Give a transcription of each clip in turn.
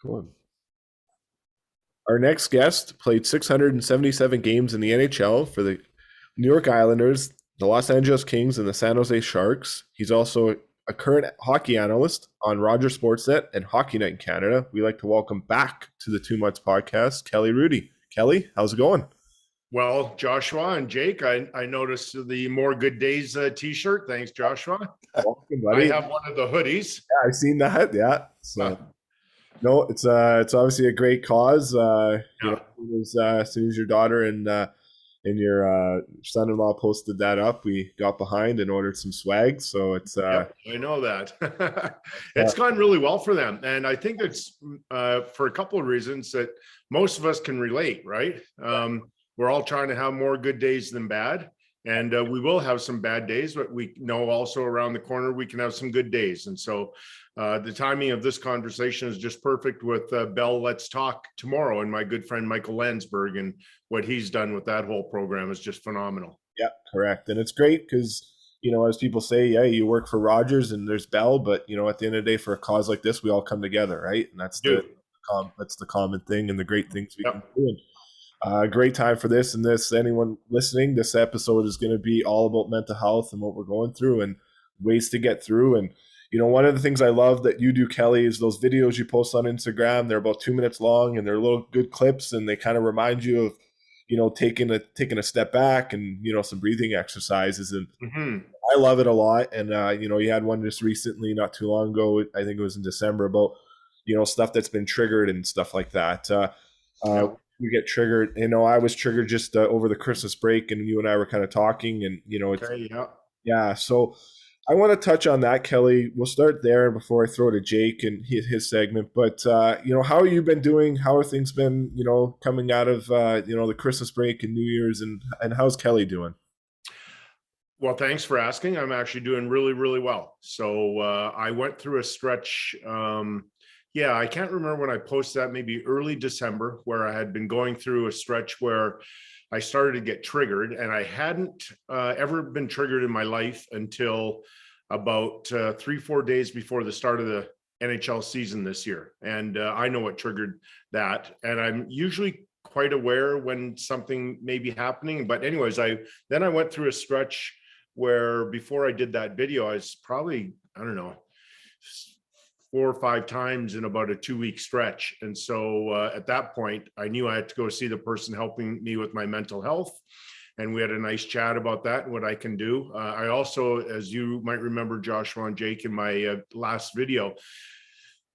Cool. Our next guest played 677 games in the NHL for the New York Islanders, the Los Angeles Kings, and the San Jose Sharks. He's also a current hockey analyst on Rogers Sportsnet and Hockey Night in Canada. We like to welcome back to the 2 Months podcast, Kelly Hrudey. Kelly, how's it going? Well, Joshua and Jake, I noticed the More Good Days t-shirt. Thanks, Joshua. Welcome, buddy. I have one of the hoodies. Yeah, I've seen that. Yeah. So no, it's obviously a great cause. You know, as soon as your daughter and your son-in-law posted that up, we got behind and ordered some swag. So it's Yep, I know that. It's gone really well for them, and I think it's for a couple of reasons that most of us can relate. Right? We're all trying to have more good days than bad, and we will have some bad days, but we know also around the corner we can have some good days. And so the timing of this conversation is just perfect with Bell Let's Talk tomorrow, and my good friend Michael Landsberg, and what he's done with that whole program is just phenomenal. Yeah, correct. And it's great because, you know, as people say, yeah, you work for Rogers and there's Bell, but, you know, at the end of the day, for a cause like this, we all come together, right? And that's that's the common thing and the great things we can do. Great time for this. And anyone listening, this episode is going to be all about mental health and what we're going through and ways to get through. And, you know, one of the things I love that you do, Kelly, is those videos you post on Instagram. They're about 2 minutes long and they're little good clips, and they kind of remind you of, you know, taking a step back and, you know, some breathing exercises. And I love it a lot. And, you know, you had one just recently, not too long ago, I think it was in December, about, you know, stuff that's been triggered and stuff like that. You get triggered. You know, I was triggered just over the Christmas break, and you and I were kind of talking, and, you know, yeah. So I want to touch on that, Kelly. We'll start there before I throw to Jake and his segment. But, you know, how have you been doing? How have things been, you know, coming out of, you know, the Christmas break and New Year's, and how's Kelly doing? Well, thanks for asking. I'm actually doing really, really well. So I went through a stretch. I can't remember when I posted that, maybe early December, where I had been going through a stretch where I started to get triggered, and I hadn't ever been triggered in my life until about 3-4 days before the start of the NHL season this year. And I know what triggered that. And I'm usually quite aware when something may be happening. But anyways, I went through a stretch where before I did that video, I was probably, I don't know, 4 or 5 times in about a 2-week stretch. And so at that point, I knew I had to go see the person helping me with my mental health. And we had a nice chat about that and what I can do. I also, as you might remember, Joshua and Jake, in my last video,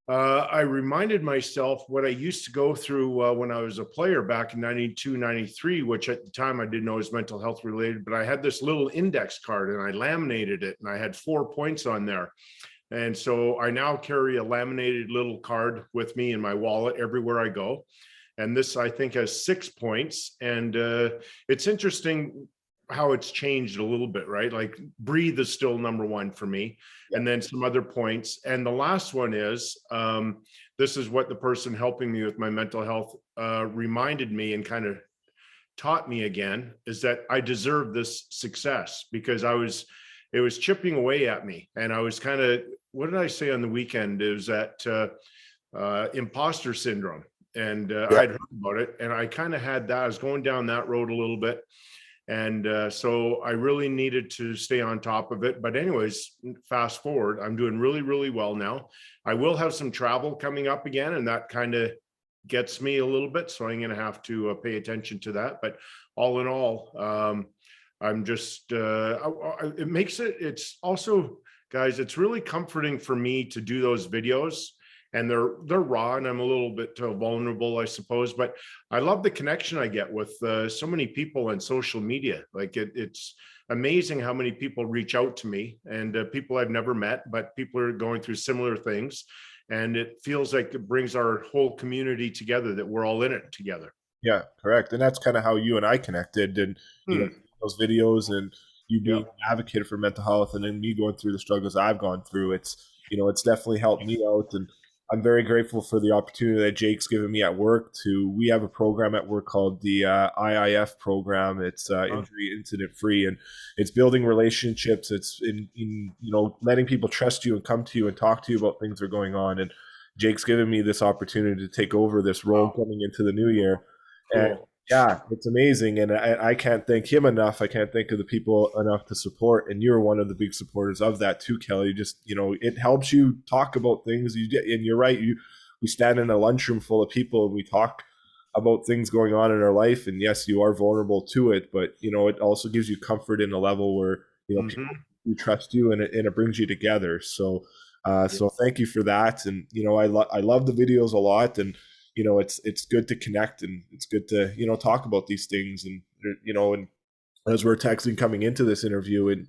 I reminded myself what I used to go through when I was a player back in 92, 93, which at the time I didn't know was mental health related, but I had this little index card and I laminated it, and I had 4 points on there. And so I now carry a laminated little card with me in my wallet everywhere I go. And this, I think, has 6 points. And it's interesting how it's changed a little bit, right? Like breathe is still number 1 for me, and then some other points. And the last one is, this is what the person helping me with my mental health reminded me and kind of taught me again, is that I deserve this success, because it was chipping away at me. And I was kind of, what did I say on the weekend? It was that imposter syndrome. And I'd heard about it, and I kind of had that. I was going down that road a little bit. And so I really needed to stay on top of it. But anyways, fast forward, I'm doing really, really well now. I will have some travel coming up again, and that kind of gets me a little bit. So I'm going to have to pay attention to that. But all in all, I'm just, it makes it, it's also, guys, it's really comforting for me to do those videos, and they're raw, and I'm a little bit vulnerable, I suppose, but I love the connection I get with so many people on social media. Like it's amazing how many people reach out to me, and people I've never met, but people are going through similar things. And it feels like it brings our whole community together, that we're all in it together. Yeah, correct. And that's kind of how you and I connected, and, you know, those videos, and you being an advocate for mental health, and then me going through the struggles I've gone through. It's, you know, it's definitely helped me out. And I'm very grateful for the opportunity that Jake's given me at work we have a program at work called the IIF program. It's injury incident free, and it's building relationships. It's in, you know, letting people trust you and come to you and talk to you about things that are going on. And, Jake's given me this opportunity to take over this role coming into the new year. And Cool. yeah, it's amazing. And I can't thank him enough. I can't thank the people enough to support. And you're one of the big supporters of that too, Kelly. Just, it helps you talk about things. And you're right. We stand in a lunchroom full of people and we talk about things going on in our life. And yes, you are vulnerable to it, but it also gives you comfort in a level where, people trust you, and it brings you together. So thank you for that. And, I love the videos a lot, and, it's good to connect, and it's good to, talk about these things. And, and as we're texting coming into this interview, and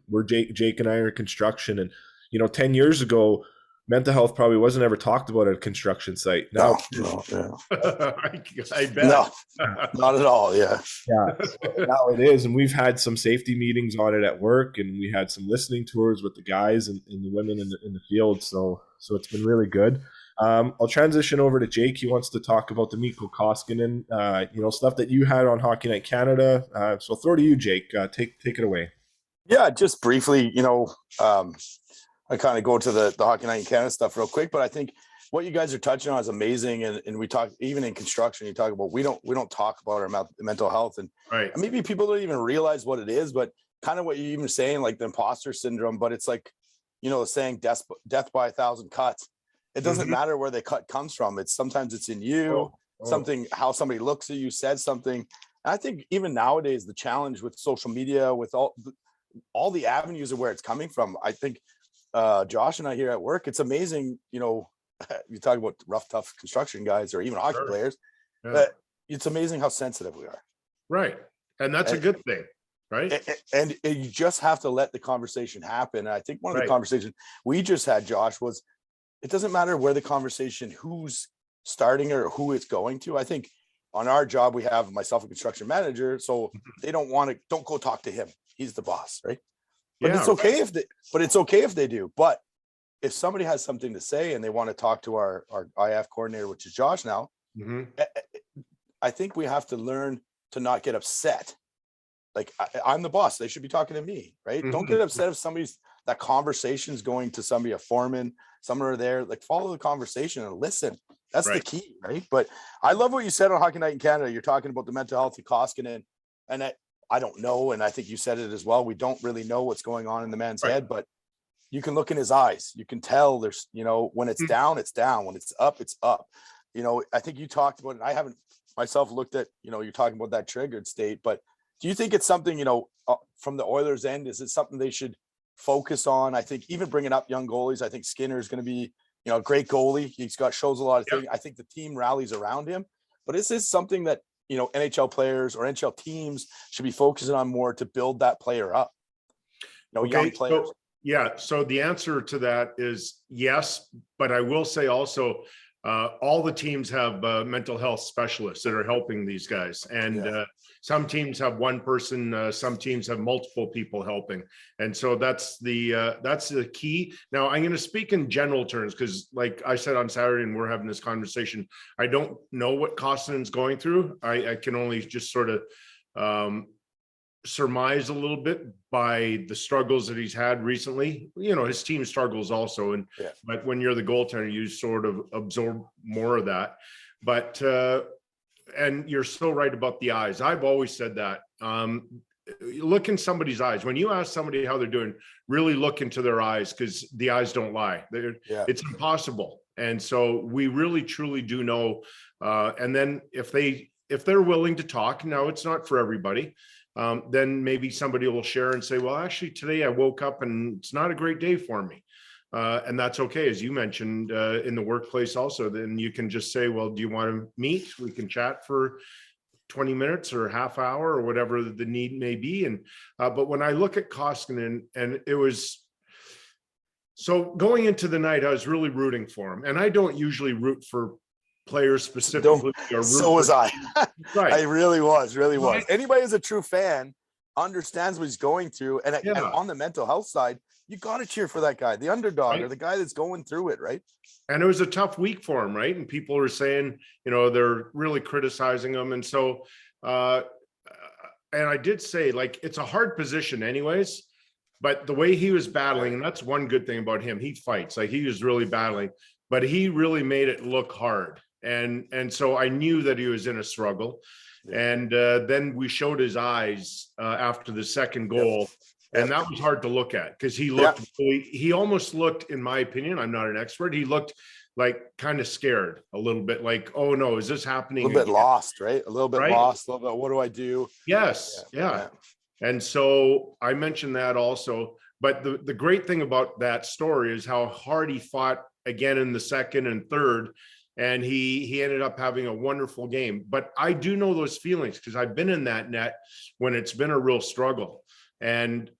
Jake and I are in construction, and, 10 years ago, mental health probably wasn't ever talked about at a construction site. Now, yeah. I bet. No, not at all. Yeah. Yeah, now it is. And we've had some safety meetings on it at work, and we had some listening tours with the guys and the women in the field. So it's been really good. I'll transition over to Jake. He wants to talk about the Mikko Koskinen, stuff that you had on Hockey Night Canada. So I'll throw to you, Jake. Take it away. Yeah, just briefly, I kind of go to the Hockey Night in Canada stuff real quick, but I think what you guys are touching on is amazing. And we talk, even in construction, you talk about, we don't talk about our mental health, and Right. maybe people don't even realize what it is, but kind of what you're even saying, like the imposter syndrome, but it's like, the saying death by 1,000 cuts. It doesn't matter where the cut comes from. Sometimes it's in you, something, how somebody looks at you, said something. And I think even nowadays, the challenge with social media, with all the avenues of where it's coming from, I think Josh and I here at work, it's amazing. You talk about rough, tough construction guys, or even hockey players. Yeah. It's amazing how sensitive we are. Right. And that's a good thing. Right. And you just have to let the conversation happen. And I think one of the conversations we just had, Josh, was it doesn't matter where the conversation, who's starting or who it's going to. I think on our job, we have myself, a construction manager. So they don't go talk to him. He's the boss. Right. But it's okay if they do. But if somebody has something to say and they want to talk to our IF coordinator, which is Josh now, I think we have to learn to not get upset. Like, I'm the boss. They should be talking to me, right? Don't get upset if that conversation's going to somebody, a foreman, someone are there. Like, follow the conversation and listen. That's the key, right? But I love what you said on Hockey Night in Canada. You're talking about the mental health of Koskinen, and I don't know, and I think you said it as well. We don't really know what's going on in the man's head, but you can look in his eyes. You can tell there's, when it's down, it's down. When it's up, it's up. I think you talked about it. I haven't myself looked at, you're talking about that triggered state, but do you think it's something, from the Oilers' end, is it something they should focus on? I think even bringing up young goalies, I think Skinner is going to be, a great goalie. Shows a lot of things. I think the team rallies around him, but is this something that, NHL players or NHL teams should be focusing on more to build that player up? Young players. So the answer to that is yes, but I will say also, all the teams have mental health specialists that are helping these guys, and some teams have one person, some teams have multiple people helping, and so that's the key. Now, I'm going to speak in general terms because, like I said on Saturday, and we're having this conversation, I don't know what Kostinen's going through. I can only just sort of surmise a little bit by the struggles that he's had recently. His team struggles also, but when you're the goaltender, you sort of absorb more of that. But and you're so right about the eyes. I've always said that. Look in somebody's eyes. When you ask somebody how they're doing, really look into their eyes, because the eyes don't lie. It's impossible. And so we really truly do know. And then if they're willing to talk, now it's not for everybody. Then maybe somebody will share and say, well, actually today I woke up and it's not a great day for me. And that's okay. As you mentioned, in the workplace also, then you can just say, well, do you want to meet? We can chat for 20 minutes or a half hour or whatever the need may be. And, but when I look at Koskinen, and it was, so going into the night, I was really rooting for him. And I don't usually root for players specifically. So was I. Right. I really was. Anybody who's a true fan understands what he's going through. And on the mental health side, you got to cheer for that guy, the underdog, or the guy that's going through it, right? And it was a tough week for him, right? And people are saying, they're really criticizing him. And so, and I did say, like, it's a hard position anyways, but the way he was battling, and that's one good thing about him, he fights, like he was really battling. but he really made it look hard. And so I knew that he was in a struggle. And then we showed his eyes after the second goal. And that was hard to look at because he looked, he almost looked, in my opinion, I'm not an expert, he looked like kind of scared a little bit, like, oh no, is this happening? A little bit lost, right? A little bit lost, a little bit, what do I do? Yes. Yeah. And so I mentioned that also. But the great thing about that story is how hard he fought again in the second and third. And he ended up having a wonderful game. But I do know those feelings because I've been in that net when it's been a real struggle. And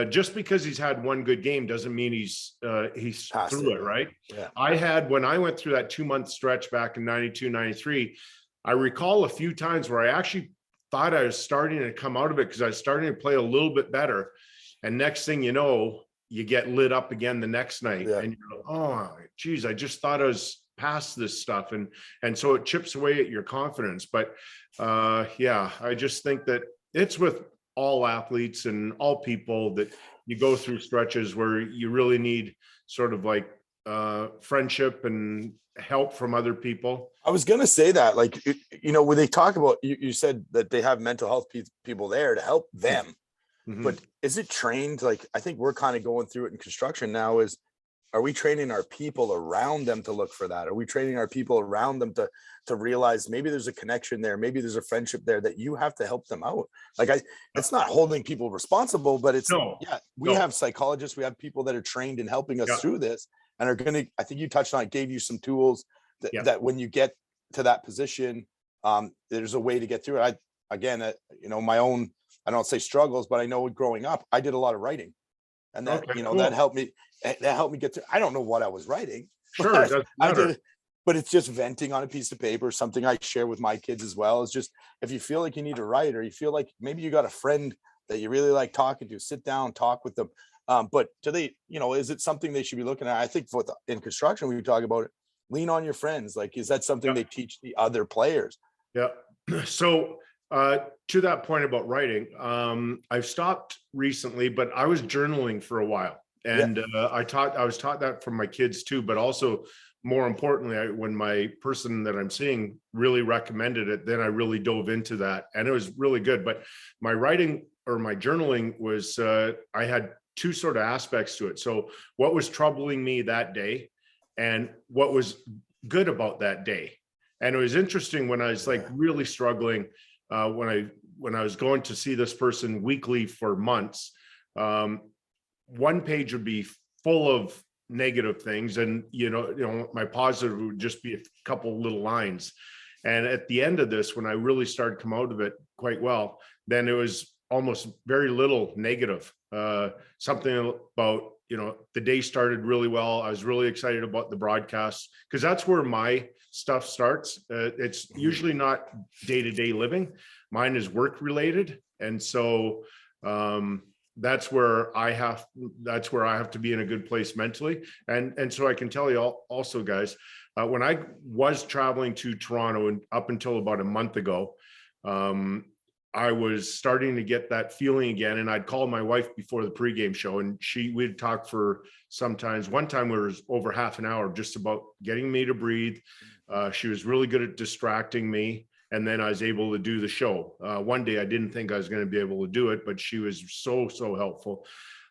just because he's had one good game doesn't mean he's through it, right? When I went through that 2-month stretch back in 92, 93, I recall a few times where I actually thought I was starting to come out of it because I was starting to play a little bit better. And next thing you know, you get lit up again the next night. And you're like, oh, geez, I just thought I was past this stuff. And so it chips away at your confidence. But I just think that it's with all athletes and all people that you go through stretches where you really need sort of like friendship and help from other people. I was going to say that, like, you know, when they talk about, you said that they have mental health people there to help them, but is it trained? Like, I think we're kind of going through it in construction now are we training our people around them to look for that? Are we training our people around them to realize maybe there's a connection there, maybe there's a friendship there that you have to help them out? Like, it's not holding people responsible, but it's, we have psychologists, we have people that are trained in helping us through this and are going to, I think you touched on it, gave you some tools that when you get to that position, there's a way to get through it. You know, my own, I don't say struggles, but I know growing up, I did a lot of writing, and that, that helped me. That helped me get through. I don't know what I was writing. Sure, I did, but it's just venting on a piece of paper. Something I share with my kids as well. Is just, if you feel like you need to write, or you feel like maybe you got a friend that you really like talking to, sit down, talk with them. But do they, you know, is it something they should be looking at? I think in construction, we talk about it. Lean on your friends. Like, is that something they teach the other players? Yeah. So to that point about writing, I've stopped recently, but I was journaling for a while. And I was taught that from my kids too, but also more importantly, when my person that I'm seeing really recommended it, then I really dove into that and it was really good. But my writing or my journaling was, I had two sort of aspects to it. So what was troubling me that day and what was good about that day. And it was interesting when I was like really struggling, when I was going to see this person weekly for months, one page would be full of negative things, and you know my positive would just be a couple little lines. And at the end of this, when I really started to come out of it quite well, then it was almost very little negative. Something about, you know, the day started really well. I was really excited about the broadcast because that's where my stuff starts. It's usually not day-to-day living. Mine is work related, and so that's where I have to be in a good place mentally. And so I can tell you also, guys, when I was traveling to Toronto and up until about a month ago, I was starting to get that feeling again. And I'd call my wife before the pregame show and we'd talk for sometimes, one time it was over half an hour, just about getting me to breathe. She was really good at distracting me. And then I was able to do the show. One day I didn't think I was going to be able to do it, but she was so helpful.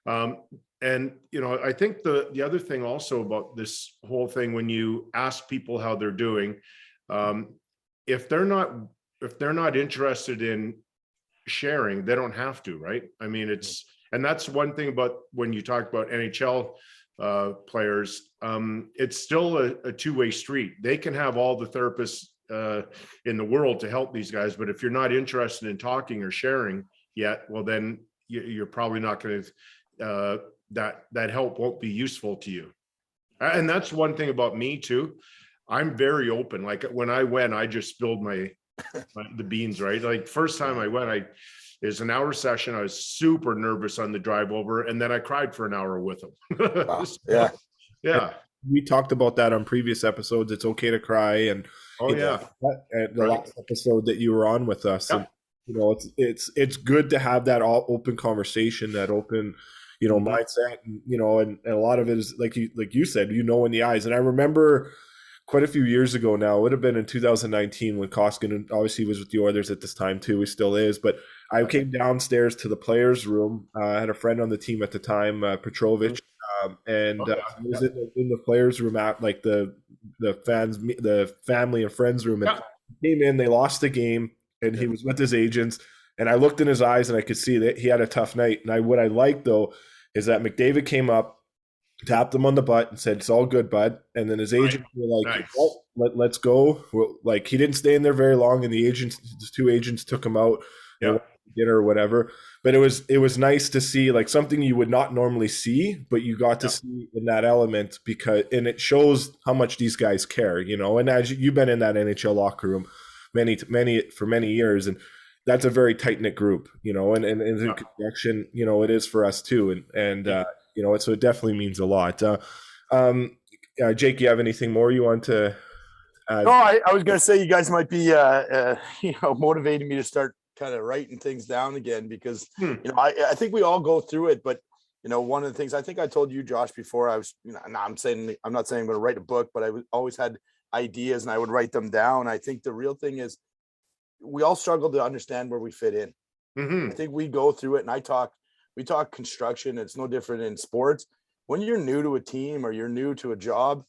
And, you know, I think the other thing also about this whole thing, when you ask people how they're doing, if they're not interested in sharing, they don't have to, right? I mean, and that's one thing about when you talk about NHL players, it's still a two-way street. They can have all the therapists in the world to help these guys, but if you're not interested in talking or sharing yet, well, then you're probably not going to, that help won't be useful to you. And that's one thing about me too. I'm very open. Like when I went, I just spilled the beans, right? Like first time I went, it was an hour session. I was super nervous on the drive over, and then I cried for an hour with him. Wow. Yeah. We talked about that on previous episodes. It's okay to cry, and the last episode that you were on with us, and you know, it's good to have that all open conversation, that open, mindset, and a lot of it is like you said, in the eyes. And I remember quite a few years ago now, it would have been in 2019 when Koskinen obviously was with the Oilers at this time too. He still is, but I came downstairs to the players' room. I had a friend on the team at the time, Petrovic, and he was in the players' room at like the family and friends room, and came in. They lost the game, and he was with his agents. And I looked in his eyes, and I could see that he had a tough night. And what I liked though is that McDavid came up, tapped him on the butt and said, "It's all good, bud." And then his agents were like, Nice. "Oh, let's go." Well, like he didn't stay in there very long, and the two agents took him out, dinner or whatever. But it was nice to see like something you would not normally see, but you got to see in that element and it shows how much these guys care, And as you've been in that NHL locker room for many years, and that's a very tight knit group, and in connection, it is for us too, so it definitely means a lot. Jake, you have anything more you want to add? No, I was going to say you guys might be, motivating me to start kind of writing things down again because, I think we all go through it. But, one of the things I think I told you, Josh, before I'm not saying I'm going to write a book, but I always had ideas and I would write them down. I think the real thing is we all struggle to understand where we fit in. I think we go through it, and we talk construction. It's no different in sports. When you're new to a team or you're new to a job,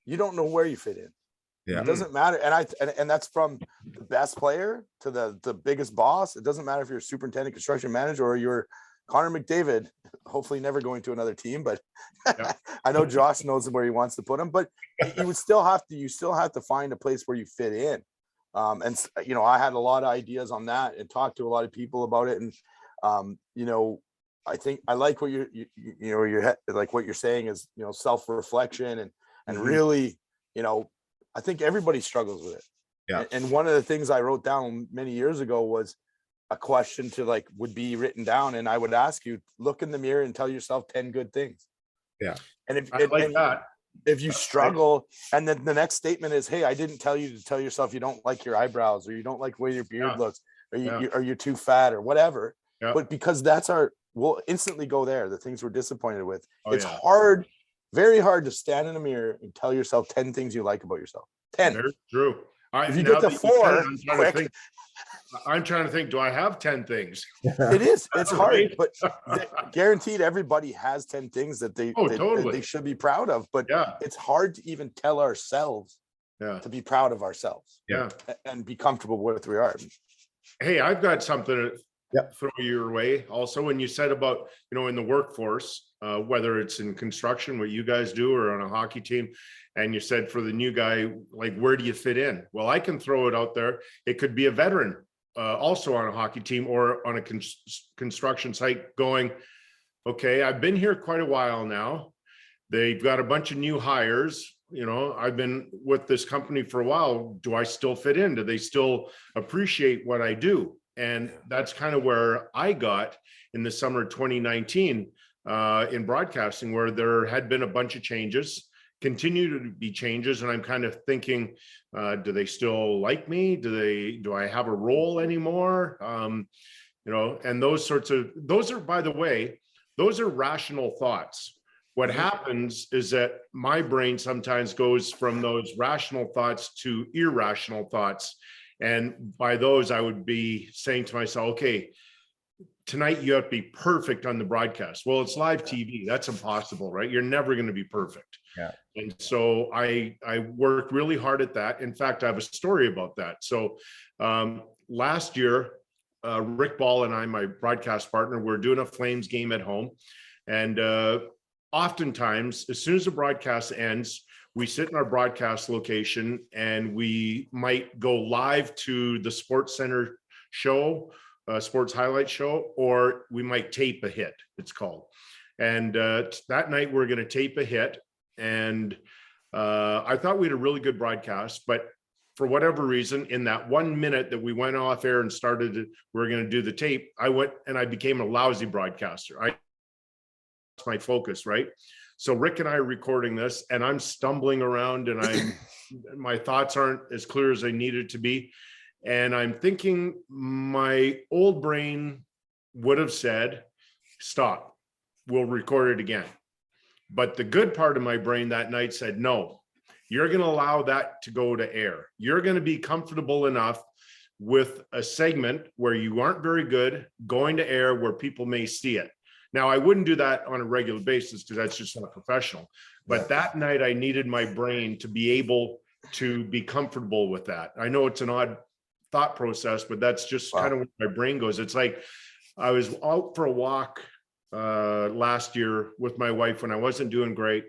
you don't know where you fit in. Yeah. It doesn't matter. And that's from the best player to the biggest boss. It doesn't matter if you're a superintendent, construction manager, or you're Connor McDavid, hopefully never going to another team, but I know Josh knows where he wants to put him, but you still have to find a place where you fit in. I had a lot of ideas on that and talked to a lot of people about it. And, I think I like what you're like what you're saying is, self-reflection and really, I think everybody struggles with it. Yeah. And one of the things I wrote down many years ago was a question would be written down. And I would ask you, look in the mirror and tell yourself 10 good things. Yeah. And if you struggle, and then the next statement is, hey, I didn't tell you to tell yourself you don't like your eyebrows, or you don't like the way your beard looks, or you're too fat or whatever. Yeah. But because we'll instantly go there, the things we're disappointed with. It's hard, very hard to stand in a mirror and tell yourself 10 things you like about yourself. 10. Very true. If you get to 4, I'm trying to think, do I have 10 things? It is. It's hard, but guaranteed everybody has 10 things that they should be proud of. But it's hard to even tell ourselves to be proud of ourselves. Yeah. And be comfortable with where we are. Hey, I've got something to throw your way also. When you said about, in the workforce, whether it's in construction, what you guys do, or on a hockey team, and you said for the new guy, like, where do you fit in? Well, I can throw it out there. It could be a veteran also on a hockey team or on a construction site going, okay, I've been here quite a while now. They've got a bunch of new hires. I've been with this company for a while. Do I still fit in? Do they still appreciate what I do? And that's kind of where I got in the summer of 2019 in broadcasting, where there had been a bunch of changes, continue to be changes. And I'm kind of thinking, do they still like me? Do I have a role anymore? And those are, by the way, those are rational thoughts. What happens is that my brain sometimes goes from those rational thoughts to irrational thoughts. And by those, I would be saying to myself, okay, tonight you have to be perfect on the broadcast. Well, it's live TV. That's impossible, right? You're never going to be perfect. Yeah. And so I worked really hard at that. In fact, I have a story about that. So last year, Rick Ball and I, my broadcast partner, were doing a Flames game at home. And oftentimes, as soon as the broadcast ends, we sit in our broadcast location and we might go live to the Sports Center show, sports highlight show, or we might tape a hit, it's called. And that night we're going to tape a hit. And I thought we had a really good broadcast, but for whatever reason, in that 1 minute that we went off air and we were going to do the tape, I went and I became a lousy broadcaster. That's my focus, right? So Rick and I are recording this, and I'm stumbling around, and my thoughts aren't as clear as they needed to be. And I'm thinking my old brain would have said, stop, we'll record it again. But the good part of my brain that night said, no, you're going to allow that to go to air. You're going to be comfortable enough with a segment where you aren't very good going to air where people may see it. Now, I wouldn't do that on a regular basis because that's just not professional. But that night I needed my brain to be able to be comfortable with that. I know it's an odd thought process, but that's just kind of where my brain goes. It's like I was out for a walk last year with my wife when I wasn't doing great.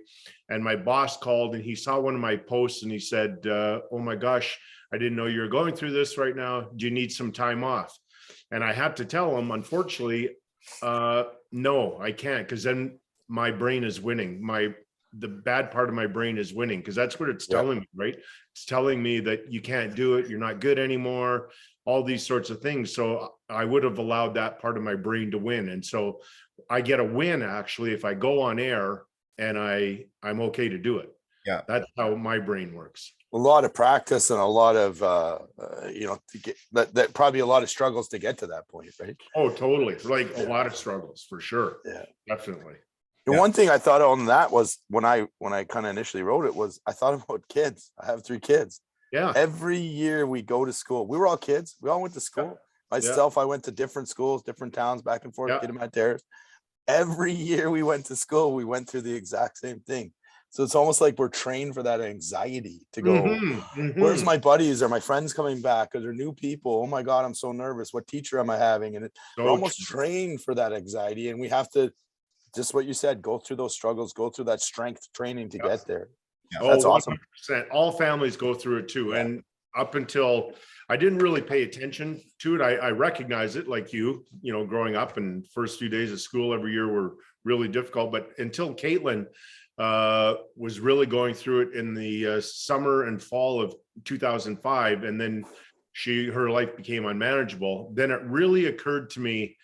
And my boss called and he saw one of my posts and he said, oh my gosh, I didn't know you were going through this right now. Do you need some time off? And I had to tell him, unfortunately, no, I can't, because then my brain is winning. The bad part of my brain is winning, because that's what it's telling me, right? It's telling me that you can't do it, you're not good anymore, all these sorts of things. So I would have allowed that part of my brain to win. And so I get a win actually if I go on air and I'm okay to do it. Yeah, that's how my brain works. A lot of practice and a lot of to get that probably a lot of struggles to get to that point, right? Oh, totally. Like a lot of struggles for sure. Yeah, definitely. The one thing I thought on that was when I kind of initially wrote it was I thought about kids. I have 3 kids. Yeah. Every year we go to school. We were all kids. We all went to school. Myself, I went to different schools, different towns, back and forth, Kidderminster Terrace. Every year we went to school, we went through the exact same thing. So it's almost like we're trained for that anxiety to go, where's my buddies? Are my friends coming back? Are there new people? Oh my God, I'm so nervous. What teacher am I having? And we're almost trained for that anxiety. And we have to, just what you said, go through those struggles, go through that strength training to get there. That's awesome. 100%. All families go through it too. And up until I didn't really pay attention to it. I recognize it like you know, growing up, and first few days of school every year were really difficult. But until Caitlin was really going through it in the summer and fall of 2005, and then her life became unmanageable, then it really occurred to me,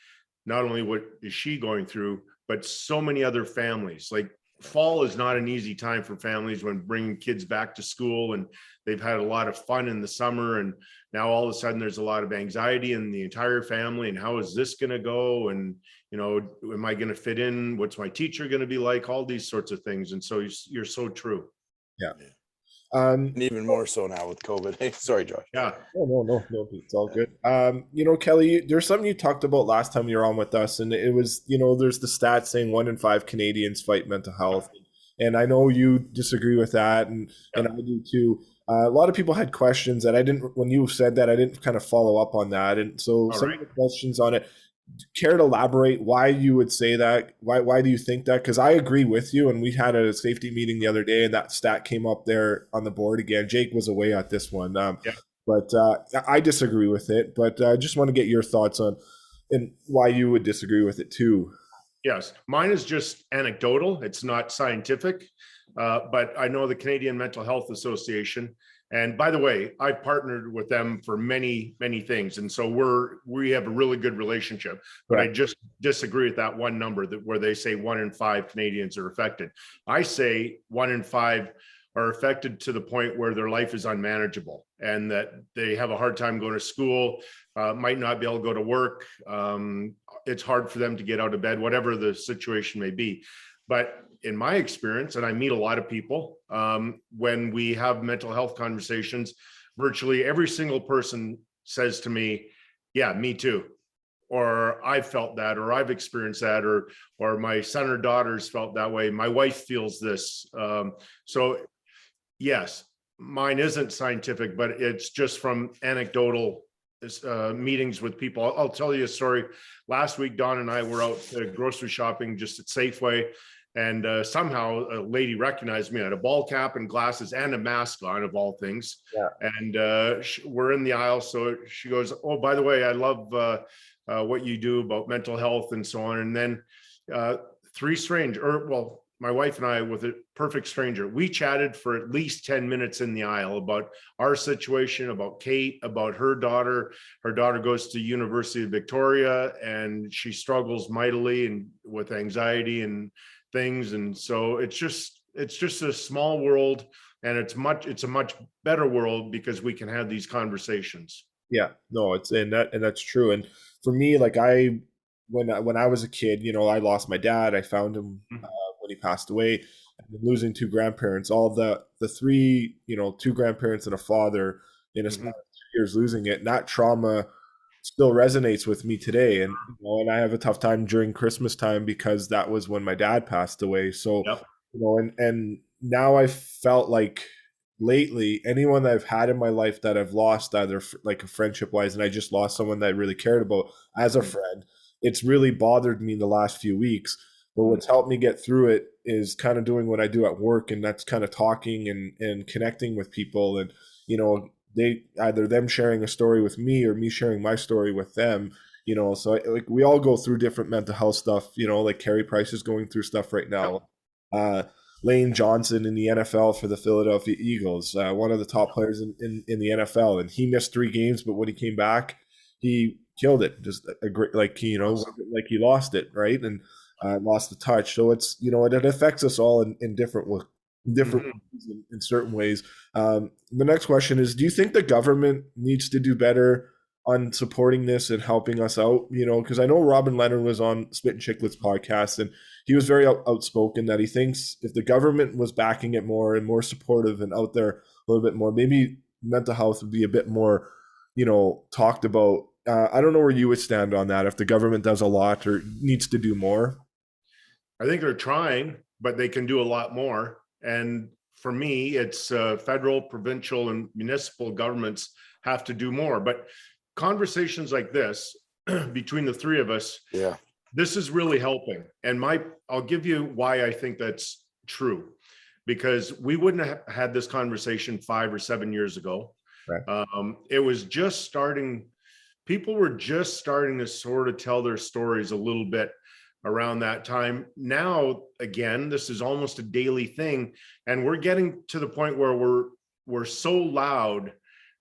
not only what is she going through, but so many other families. Like fall is not an easy time for families when bringing kids back to school, and they've had a lot of fun in the summer, and now all of a sudden there's a lot of anxiety in the entire family, and how is this going to go, and you know, am I going to fit in, what's my teacher going to be like, all these sorts of things. And so you're so true. And even more so now with COVID. Hey, sorry, Josh. Yeah. No, it's all good. You know, Kelly, there's something you talked about last time you were on with us, and it was, you know, there's the stats saying 1 in 5 Canadians fight mental health. And I know you disagree with that, and I do too. A lot of people had questions that I didn't, when you said that, I didn't kind of follow up on that. And so some of the questions on it, care to elaborate why you would say that? Why do you think that? Because I agree with you, and we had a safety meeting the other day, and that stat came up there on the board again. Jake was away at this one, but I disagree with it. But I just want to get your thoughts on and why you would disagree with it too. Yes, mine is just anecdotal. It's not scientific, but I know the Canadian Mental Health Association. And by the way, I partnered with them for many, many things. And so we have a really good relationship, but I just disagree with that one number where they say 1 in 5 Canadians are affected. I say 1 in 5 are affected to the point where their life is unmanageable and that they have a hard time going to school, might not be able to go to work. It's hard for them to get out of bed, whatever the situation may be. But in my experience, and I meet a lot of people, when we have mental health conversations, virtually every single person says to me, yeah, me too. Or I've felt that, or I've experienced that, or my son or daughters felt that way. My wife feels this. So yes, mine isn't scientific, but it's just from anecdotal meetings with people. I'll tell you a story. Last week, Don and I were out grocery shopping just at Safeway. And somehow a lady recognized me. I had a ball cap and glasses and a mask on, of all things. And we're in the aisle. So she goes, oh, by the way, I love what you do about mental health and so on. And then my wife and I, with a perfect stranger, we chatted for at least 10 minutes in the aisle about our situation, about Kate, about her daughter. Her daughter goes to University of Victoria and she struggles mightily and with anxiety and things. And so it's just a small world, and it's a much better world because we can have these conversations. Yeah, no, that's true. And for me, like I when I was a kid, I lost my dad. I found him when he passed away. And then losing two grandparents, all the three, two grandparents and a father in a span Mhm. of 2 years, losing it. And that trauma still resonates with me today. And I have a tough time during Christmas time because that was when my dad passed away. So, Yep. and now I felt like lately, anyone that I've had in my life that I've lost, either like a friendship wise, and I just lost someone that I really cared about as a Mhm. friend, it's really bothered me the last few weeks. But Mhm. what's helped me get through it is kind of doing what I do at work, and that's kind of talking and connecting with people. And, they either them sharing a story with me or me sharing my story with them. So like we all go through different mental health stuff. Like Carey Price is going through stuff right Yep. now. Uh, Lane Johnson in the NFL for the Philadelphia Eagles, one of the top players in the NFL, and he missed 3 games, but when he came back, he killed it. Just a great, Awesome. like he lost it, right, and lost the touch. So it's it affects us all in different Mhm. ways, in certain ways. The next question is: do you think the government needs to do better on supporting this and helping us out? Because I know Robin Leonard was on Spit and Chicklets podcast, and he was very outspoken that he thinks if the government was backing it more and more supportive and out there a little bit more, maybe mental health would be a bit more, talked about. I don't know where you would stand on that. If the government does a lot or needs to do more. I think they're trying, but they can do a lot more. And for me, it's federal, provincial, and municipal governments have to do more. But conversations like this between the three of us, Yeah. this is really helping. And I'll give you why I think that's true, because we wouldn't have had this conversation 5 or 7 years ago. Right. It was just starting. People were just starting to sort of tell their stories a little bit around that time. Now, again, this is almost a daily thing, and we're getting to the point where we're so loud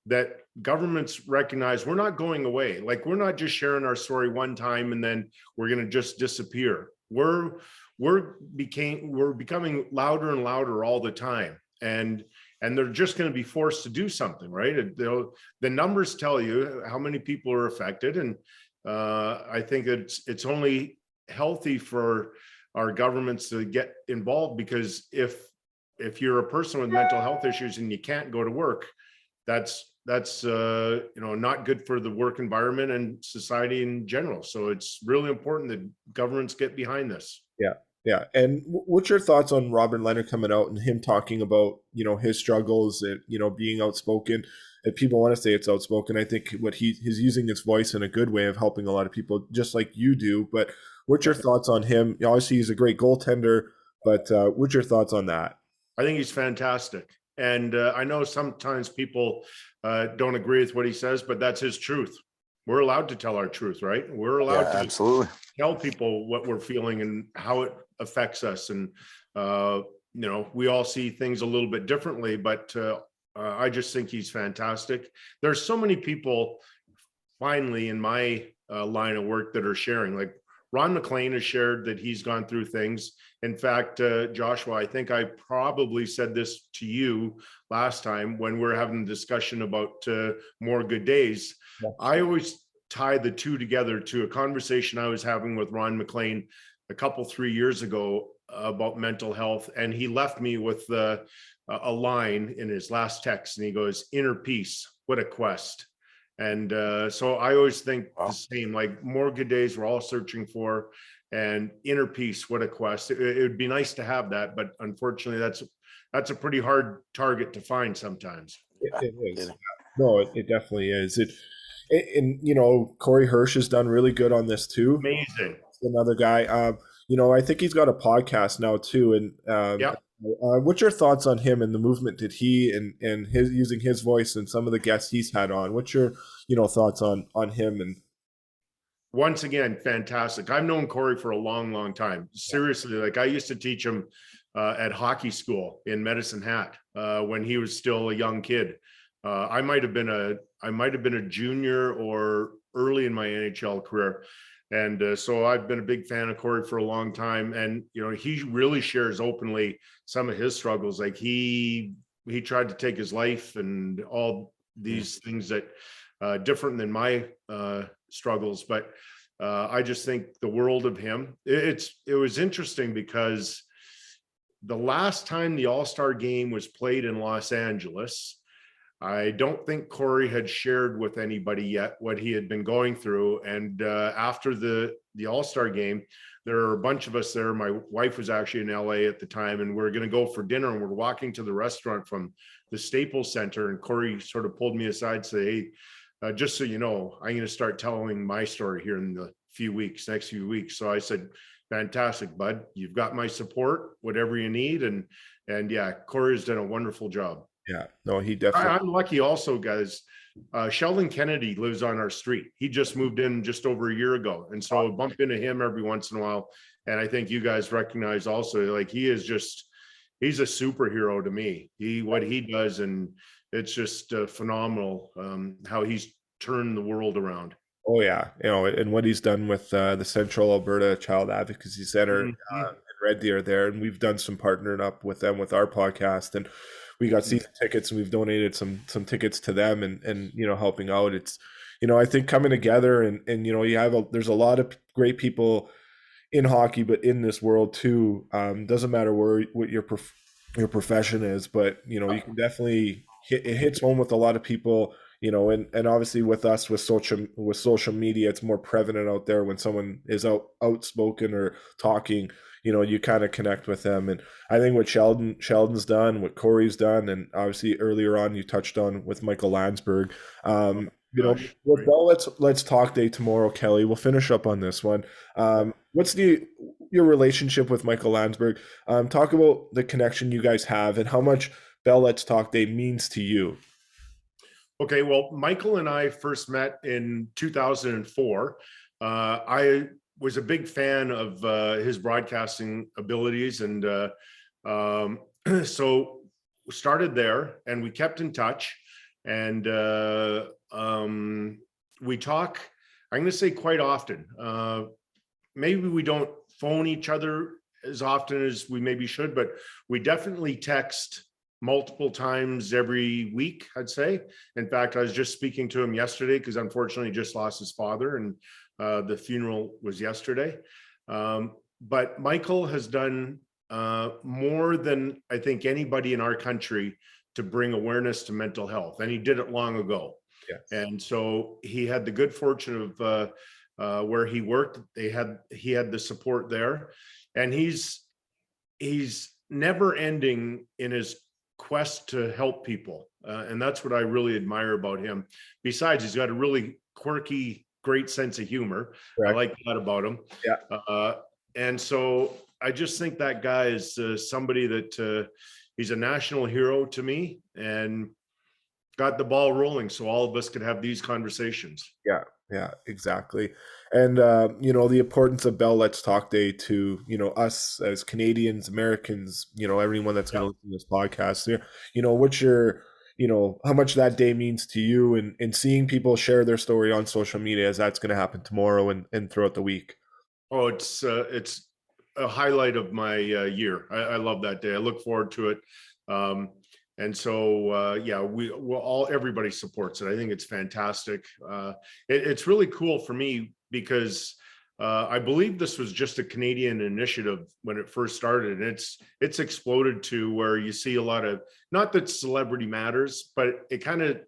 that governments recognize we're not going away. Like, we're not just sharing our story one time and then we're going to just disappear. We're becoming louder and louder all the time, and they're just going to be forced to do something, right? The numbers tell you how many people are affected, and I think it's only healthy for our governments to get involved, because if you're a person with mental health issues and you can't go to work, that's not good for the work environment and society in general. So it's really important that governments get behind this. Yeah. Yeah. And what's your thoughts on Robin Leonard coming out and him talking about, his struggles and, being outspoken? If people want to say it's outspoken, I think what he's using his voice in a good way of helping a lot of people, just like you do. But what's your Yep. thoughts on him? Obviously, he's a great goaltender, but what's your thoughts on that? I think he's fantastic. And I know sometimes people don't agree with what he says, but that's his truth. We're allowed to tell our truth, right? We're Yeah, allowed to absolutely. tell people what we're feeling and how it affects us. And, we all see things a little bit differently, but I just think he's fantastic. There's so many people finally in my line of work that are sharing. Like, Ron McLean has shared that he's gone through things. In fact, Joshua, I think I probably said this to you last time when we were having a discussion about more good days. I always tie the two together to a conversation I was having with Ron McLean a couple, 3 years ago about mental health. And he left me with a line in his last text, and he goes, "Inner peace, what a quest." And so I always think the same, like, more good days we're all searching for, and inner peace, what a quest. It would be nice to have that, but unfortunately that's a pretty hard target to find sometimes. It is. No, it definitely is. And Corey Hirsch has done really good on this too. Amazing. Another guy. I think he's got a podcast now too. And Yep. what's your thoughts on him and the movement? Did he and his using his voice and some of the guests he's had on? What's your thoughts on him? And Once again, fantastic. I've known Corey for a long, long time. Seriously, like, I used to teach him at hockey school in Medicine Hat when he was still a young kid. I might have been a junior or early in my NHL career. And so I've been a big fan of Corey for a long time. And, he really shares openly some of his struggles. Like, he tried to take his life and all these things that different than my struggles. But I just think the world of him. It was interesting because the last time the All-Star game was played in Los Angeles, I don't think Corey had shared with anybody yet what he had been going through. And after the All-Star game, there are a bunch of us there. My wife was actually in LA at the time, and we're going to go for dinner. And we're walking to the restaurant from the Staples Center. And Corey sort of pulled me aside, say, "Hey, just so you know, I'm going to start telling my story here in the next few weeks." So I said, "Fantastic, bud. You've got my support, whatever you need." And yeah, Corey's done a wonderful job. Yeah, no, he definitely. I'm lucky also, guys. Sheldon Kennedy lives on our street. He just moved in just over a year ago. And so I bump into him every once in a while. And I think you guys recognize also, like, he's a superhero to me. What he does, and it's just phenomenal how he's turned the world around. Oh yeah, and what he's done with the Central Alberta Child Advocacy Center in Red Deer there, and we've done some partnering up with them with our podcast, and we got season tickets, and we've donated some tickets to them, and helping out. It's I think coming together, and there's a lot of great people in hockey, but in this world too. Doesn't matter what your profession is, but you can definitely it hits home with a lot of people. And obviously with us with social media, it's more prevalent out there when someone is outspoken or talking. You kind of connect with them, and I think what Sheldon's done, what Corey's done, and obviously earlier on you touched on with Michael Landsberg. With Bell Let's Talk Day tomorrow, Kelly. We'll finish up on this one. What's your relationship with Michael Landsberg? Talk about the connection you guys have and how much Bell Let's Talk Day means to you. Okay, well, Michael and I first met in 2004. I was a big fan of his broadcasting abilities, and so started there, and we kept in touch, and we talk, I'm going to say, quite often. Maybe we don't phone each other as often as we maybe should, but we definitely text multiple times every week, I'd say. In fact, I was just speaking to him yesterday because unfortunately he just lost his father, and the funeral was yesterday. But Michael has done more than I think anybody in our country to bring awareness to mental health, and he did it long ago. Yes. And so he had the good fortune of where he worked, he had the support there, and he's never ending in his quest to help people, and that's what I really admire about him. Besides, he's got a really quirky, great sense of humor. Correct. I like that about him. Yeah. And so I just think that guy is somebody that he's a national hero to me, and got the ball rolling so all of us could have these conversations. Yeah, exactly. And the importance of Bell Let's Talk Day to us as Canadians, Americans, everyone that's going to listen to this podcast here. What's your how much that day means to you, and seeing people share their story on social media, as that's going to happen tomorrow and throughout the week. Oh, it's a highlight of my year. I love that day. I look forward to it. And so, everybody supports it. I think it's fantastic. It's really cool for me because I believe this was just a Canadian initiative when it first started. And it's exploded to where you see a lot of, not that celebrity matters, but it kind of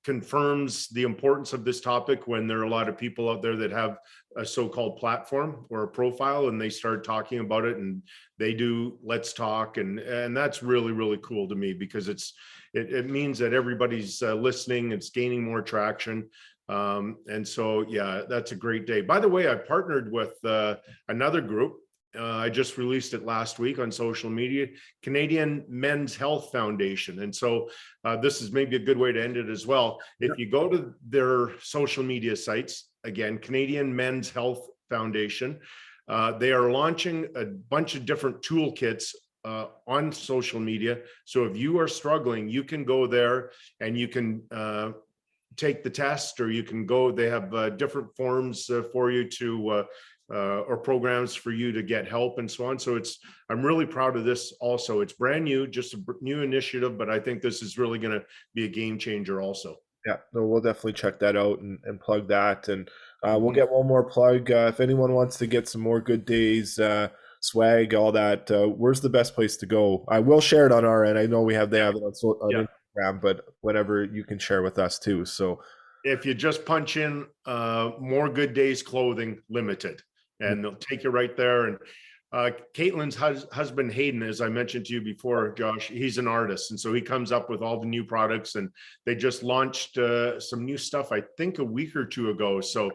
confirms the importance of this topic when there are a lot of people out there that have a so-called platform or a profile, and they start talking about it, and they do Let's Talk, and that's really, really cool to me because it means that everybody's listening. It's gaining more traction, and so that's a great day. By the way, I partnered with another group. I just released it last week on social media, Canadian Men's Health Foundation. And so this is maybe a good way to end it as well. If you go to their social media sites, again, Canadian Men's Health Foundation, they are launching a bunch of different toolkits on social media. So if you are struggling, you can go there and you can take the test, or you can go, they have different forms for you to or programs for you to get help and so on. So I'm really proud of this also. It's brand new, just a new initiative, but I think this is really going to be a game changer also. Yeah, no, we'll definitely check that out and plug that. And We'll get one more plug. If anyone wants to get some more Good Days swag, all that, where's the best place to go? I will share it on our end. I know they have it on Instagram, but whatever you can share with us too. So if you just punch in More Good Days Clothing Limited, and they'll take you right there. And Caitlin's husband, Hayden, as I mentioned to you before, Josh, he's an artist. And so he comes up with all the new products, and they just launched some new stuff, I think a week or two ago. So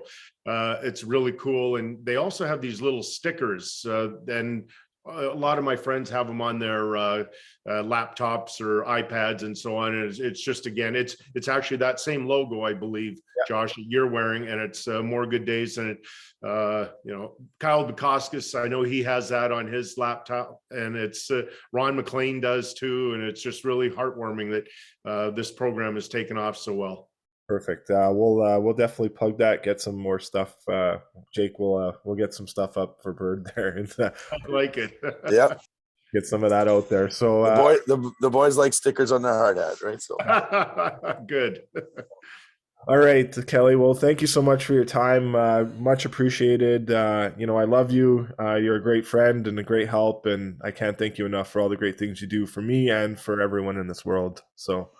it's really cool. And they also have these little stickers. And a lot of my friends have them on their laptops or iPads and so on. And it's just, again, it's actually that same logo, I believe, Josh, that you're wearing, and it's More Good Days. And Kyle Bukoskis, I know he has that on his laptop, and it's Ron McLean does too. And it's just really heartwarming that this program has taken off so well. Perfect. We'll definitely plug that. Get some more stuff. Jake we'll get some stuff up for Bird there. And, I like it. Yep. Get some of that out there. So the boys like stickers on their hard hat, right? So good. All right, Kelly. Well, thank you so much for your time. Much appreciated. I love you. You're a great friend and a great help, and I can't thank you enough for all the great things you do for me and for everyone in this world. So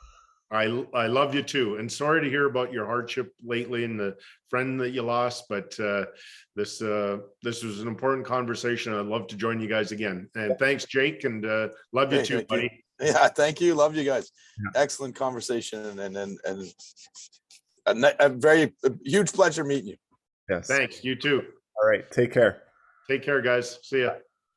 I love you too. And sorry to hear about your hardship lately and the friend that you lost, but this was an important conversation. I'd love to join you guys again. And thanks, Jake, and love you too, buddy. Yeah, thank you. Love you guys. Yeah. Excellent conversation, and a huge pleasure meeting you. Yes. Thanks. You too. All right. Take care. Take care, guys. See ya.